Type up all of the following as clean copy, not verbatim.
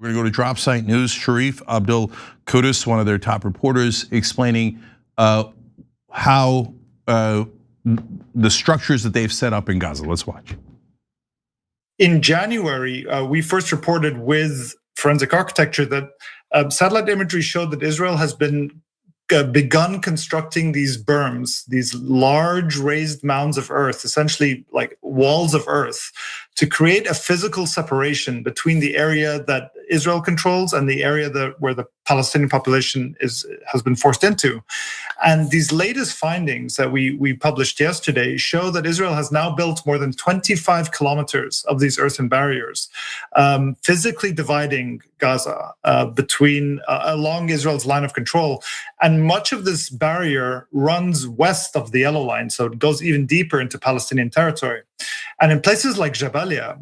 We're gonna go to Drop Site News. Sharif Abdul Qudus, one of their top reporters, explaining how the structures that they've set up in Gaza. Let's watch. In January, we first reported with forensic architecture that satellite imagery showed that Israel has begun constructing these berms, these large raised mounds of earth, essentially like walls of earth, to create a physical separation between the area that Israel controls and the area where the Palestinian population has been forced into. And these latest findings that we published yesterday show that Israel has now built more than 25 kilometers of these earthen barriers, physically dividing Gaza along Israel's line of control. And much of this barrier runs west of the yellow line, so it goes even deeper into Palestinian territory. And in places like Jabalia,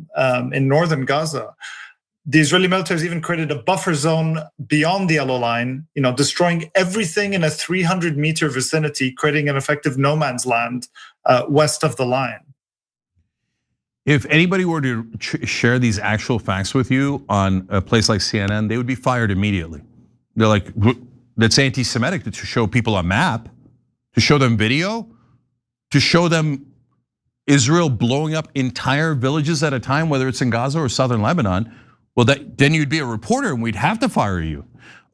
in northern Gaza, the Israeli military has even created a buffer zone beyond the yellow line, destroying everything in a 300-meter vicinity, creating an effective no man's land west of the line. If anybody were to share these actual facts with you on a place like CNN, they would be fired immediately. They're like, that's anti-Semitic to show people a map, to show them video, to show them Israel blowing up entire villages at a time, whether it's in Gaza or southern Lebanon. Well, then you'd be a reporter and we'd have to fire you.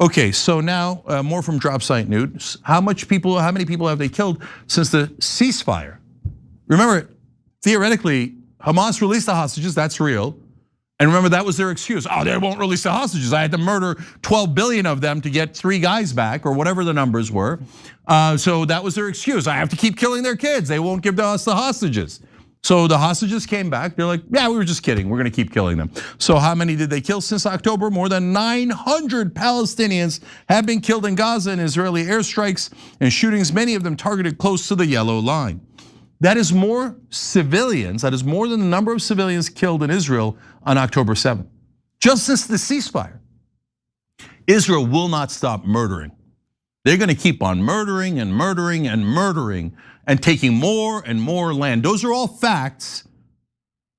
Okay, so now more from Drop Site News. How many people have they killed since the ceasefire? Remember, theoretically, Hamas released the hostages, that's real. And remember, that was their excuse. Oh, they won't release the hostages. I had to murder 12 billion of them to get 3 guys back, or whatever the numbers were. So that was their excuse. I have to keep killing their kids. They won't give us the hostages. So the hostages came back. They're like, yeah, we were just kidding. We're gonna keep killing them. So how many did they kill since October? More than 900 Palestinians have been killed in Gaza in Israeli airstrikes and shootings, many of them targeted close to the yellow line. That is more civilians, that is more than the number of civilians killed in Israel on October 7th. Just since the ceasefire. Israel will not stop murdering. They're gonna keep on murdering and murdering and murdering and taking more and more land. Those are all facts,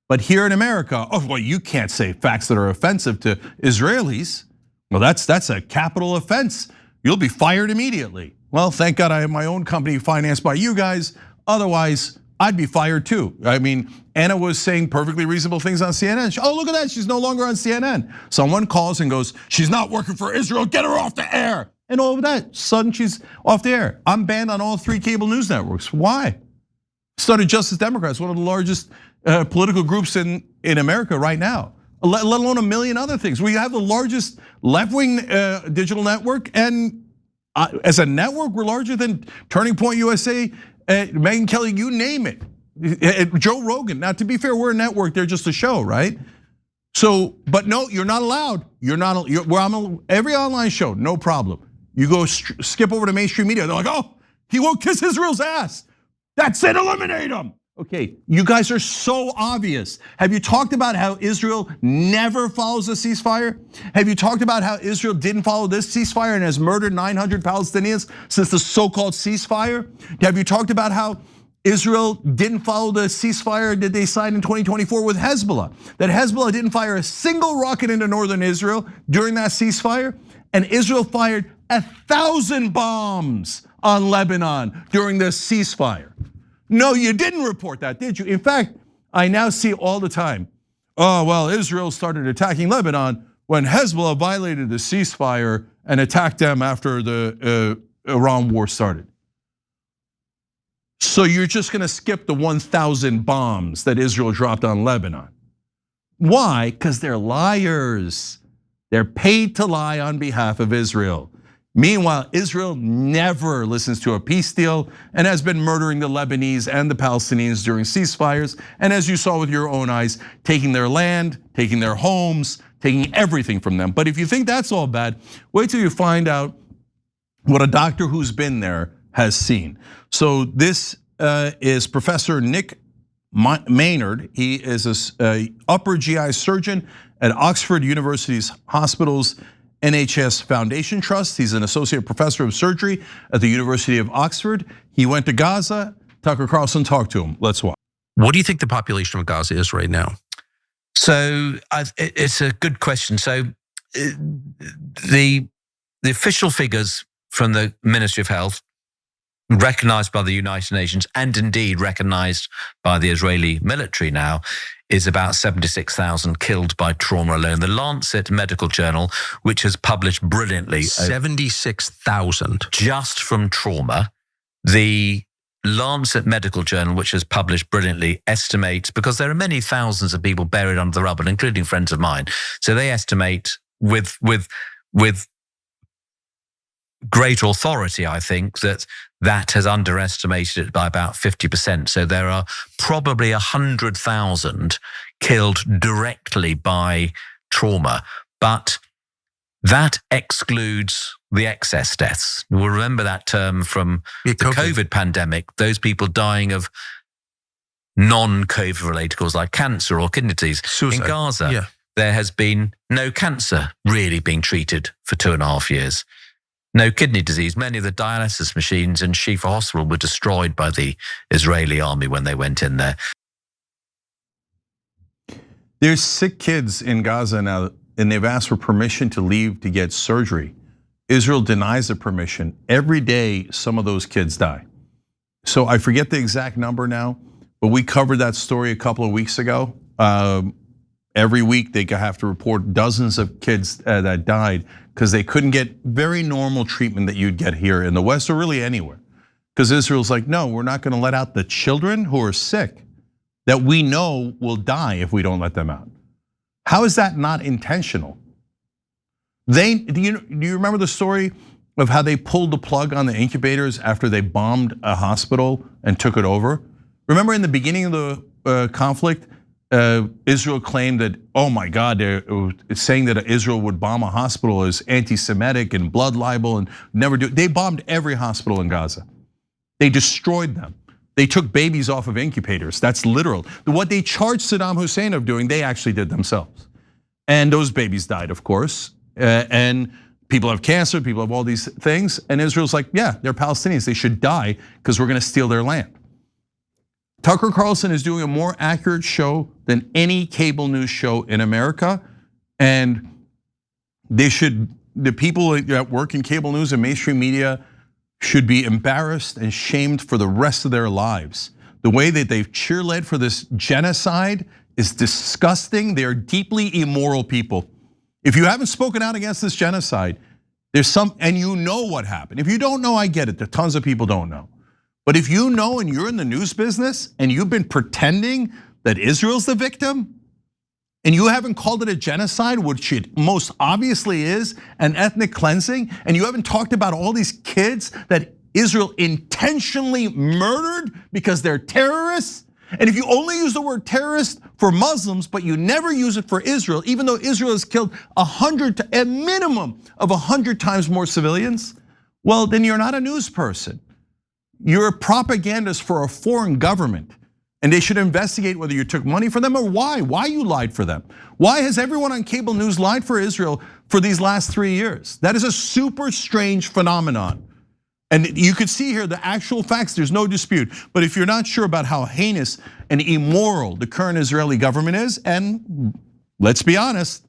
but here in America, oh, well, you can't say facts that are offensive to Israelis. Well, that's a capital offense. You'll be fired immediately. Well, thank God I have my own company financed by you guys. Otherwise, I'd be fired too. I mean, Anna was saying perfectly reasonable things on CNN. Oh, look at that, she's no longer on CNN. Someone calls and goes, she's not working for Israel, get her off the air. And all of that, sudden she's off the air. I'm banned on all 3 cable news networks. Why? Started Justice Democrats, one of the largest political groups in America right now, let alone a million other things. We have the largest left-wing digital network, and as a network, we're larger than Turning Point USA, Megyn Kelly, you name it. Joe Rogan. Now, to be fair, we're a network, they're just a show, right? So, but no, you're not allowed. We're on every online show, no problem. You go skip over to mainstream media, they're like, oh, he won't kiss Israel's ass. That's it, eliminate him. Okay, you guys are so obvious. Have you talked about how Israel never follows a ceasefire? Have you talked about how Israel didn't follow this ceasefire and has murdered 900 Palestinians since the so-called ceasefire? Have you talked about how Israel didn't follow the ceasefire that they signed in 2024 with Hezbollah? That Hezbollah didn't fire a single rocket into northern Israel during that ceasefire, and Israel fired 1,000 bombs on Lebanon during the ceasefire. No, you didn't report that, did you? In fact, I now see all the time, oh, well, Israel started attacking Lebanon when Hezbollah violated the ceasefire and attacked them after the Iran war started. So you're just gonna skip the 1,000 bombs that Israel dropped on Lebanon. Why? Because they're liars. They're paid to lie on behalf of Israel. Meanwhile, Israel never listens to a peace deal and has been murdering the Lebanese and the Palestinians during ceasefires. And as you saw with your own eyes, taking their land, taking their homes, taking everything from them. But if you think that's all bad, wait till you find out what a doctor who's been there has seen. So this is Professor Nick Maynard. He is an upper GI surgeon at Oxford University's hospital's NHS Foundation Trust. He's an associate professor of surgery at the University of Oxford. He went to Gaza. Tucker Carlson talked to him. Let's watch. What do you think the population of Gaza is right now? So it's a good question. So the official figures from the Ministry of Health, recognized by the United Nations and indeed recognized by the Israeli military now, is about 76,000 killed by trauma alone. The Lancet Medical Journal, which has published brilliantly 76,000 just from trauma, the Lancet Medical Journal, which has published brilliantly, estimates, because there are many thousands of people buried under the rubble, including friends of mine. So they estimate with great authority, I think, that has underestimated it by about 50%. So there are probably 100,000 killed directly by trauma, but that excludes the excess deaths. We'll remember that term from the COVID pandemic, those people dying of non-COVID related causes like cancer or kidney disease. Suicide. In Gaza, there has been no cancer really being treated for 2.5 years. No kidney disease. Many of the dialysis machines in Shifa Hospital were destroyed by the Israeli army when they went in there. There's sick kids in Gaza now, and they've asked for permission to leave to get surgery. Israel denies the permission. Every day, some of those kids die. So I forget the exact number now, but we covered that story a couple of weeks ago. Every week they have to report dozens of kids that died because they couldn't get very normal treatment that you'd get here in the West or really anywhere. Because Israel's like, no, we're not gonna let out the children who are sick that we know will die if we don't let them out. How is that not intentional? Do you remember the story of how they pulled the plug on the incubators after they bombed a hospital and took it over? Remember in the beginning of the conflict, Israel claimed that, oh my God, it's saying that Israel would bomb a hospital is anti-Semitic and blood libel and never do. They bombed every hospital in Gaza. They destroyed them. They took babies off of incubators. That's literal. What they charged Saddam Hussein of doing, they actually did themselves. And those babies died, of course. And people have cancer, people have all these things. And Israel's like, yeah, they're Palestinians. They should die because we're gonna steal their land. Tucker Carlson is doing a more accurate show than any cable news show in America. And the people that work in cable news and mainstream media should be embarrassed and shamed for the rest of their lives. The way that they've cheerled for this genocide is disgusting. They are deeply immoral people. If you haven't spoken out against this genocide, and you know what happened. If you don't know, I get it. There are tons of people don't know. But if you know and you're in the news business and you've been pretending that Israel's the victim and you haven't called it a genocide, which it most obviously is, an ethnic cleansing, and you haven't talked about all these kids that Israel intentionally murdered because they're terrorists, and if you only use the word terrorist for Muslims, but you never use it for Israel, even though Israel has killed a minimum of 100 times more civilians, well, then you're not a news person. You're a propagandist for a foreign government, and they should investigate whether you took money from them or why you lied for them. Why has everyone on cable news lied for Israel for these last 3 years? That is a super strange phenomenon. And you could see here the actual facts, there's no dispute. But if you're not sure about how heinous and immoral the current Israeli government is, and let's be honest,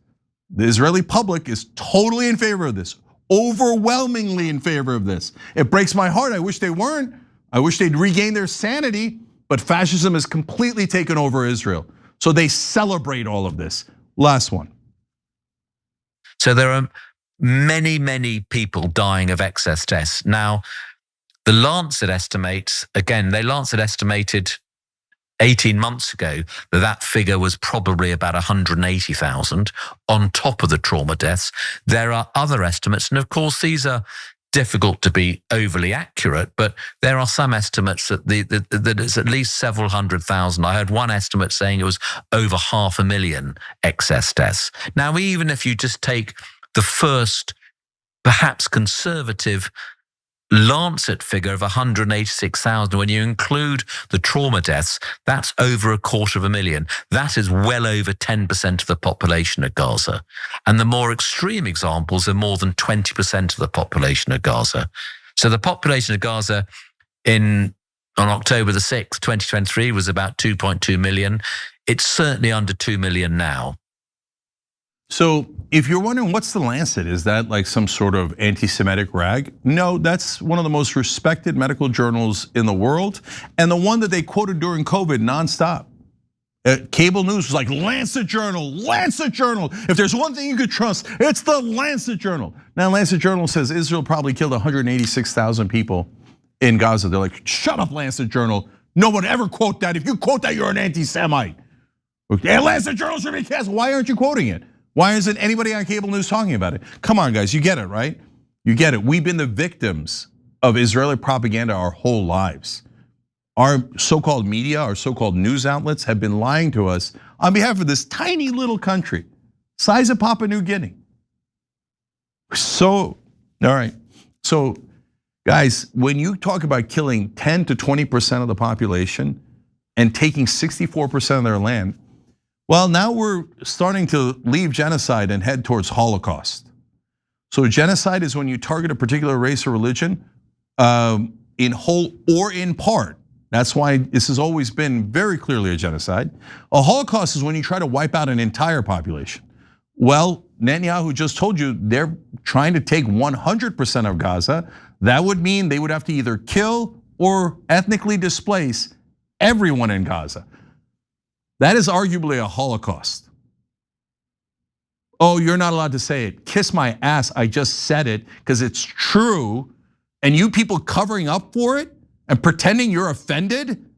the Israeli public is totally in favor of this. Overwhelmingly in favor of this. It breaks my heart. I wish they weren't. I wish they'd regain their sanity, but fascism has completely taken over Israel. So they celebrate all of this. Last one. So there are many, many people dying of excess deaths. Now, the Lancet estimates, again, Lancet estimated 18 months ago that figure was probably about 180,000 on top of the trauma deaths. There are other estimates, and of course these are difficult to be overly accurate, but there are some estimates that it's at least several 100,000. I heard one estimate saying it was over 500,000 excess deaths. Now, even if you just take the first, perhaps conservative Lancet figure of 186,000, when you include the trauma deaths, that's over 250,000. That is well over 10% of the population of Gaza. And the more extreme examples are more than 20% of the population of Gaza. So the population of Gaza on October the 6th, 2023 was about 2.2 million. It's certainly under 2 million now. So if you're wondering what's the Lancet, is that like some sort of anti-Semitic rag? No, that's one of the most respected medical journals in the world, and the one that they quoted during COVID nonstop. Cable news was like, Lancet Journal, Lancet Journal. If there's one thing you could trust, it's the Lancet Journal. Now, Lancet Journal says Israel probably killed 186,000 people in Gaza. They're like, shut up, Lancet Journal. No one ever quote that. If you quote that, you're an anti-Semite. Okay, Lancet Journal should be canceled. Why aren't you quoting it? Why isn't anybody on cable news talking about it? Come on, guys, you get it, right? You get it. We've been the victims of Israeli propaganda our whole lives. Our so-called media, our so-called news outlets have been lying to us on behalf of this tiny little country, size of Papua New Guinea. So, all right. So, guys, when you talk about killing 10 to 20% of the population and taking 64% of their land, well, now we're starting to leave genocide and head towards Holocaust. So genocide is when you target a particular race or religion in whole or in part. That's why this has always been very clearly a genocide. A Holocaust is when you try to wipe out an entire population. Well, Netanyahu just told you they're trying to take 100% of Gaza. That would mean they would have to either kill or ethnically displace everyone in Gaza. That is arguably a Holocaust. Oh, you're not allowed to say it. Kiss my ass, I just said it because it's true. And you people covering up for it and pretending you're offended,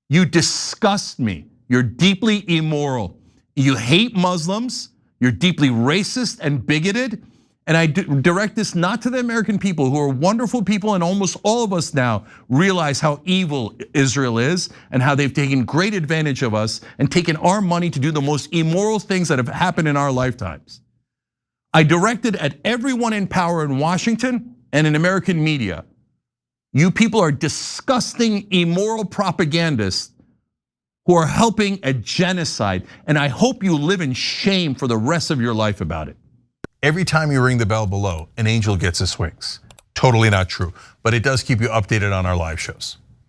you disgust me. You're deeply immoral. You hate Muslims, you're deeply racist and bigoted. And I direct this not to the American people who are wonderful people, and almost all of us now realize how evil Israel is and how they've taken great advantage of us and taken our money to do the most immoral things that have happened in our lifetimes. I direct it at everyone in power in Washington and in American media. You people are disgusting, immoral propagandists who are helping a genocide, and I hope you live in shame for the rest of your life about it. Every time you ring the bell below, an angel gets his wings. Totally not true, but it does keep you updated on our live shows.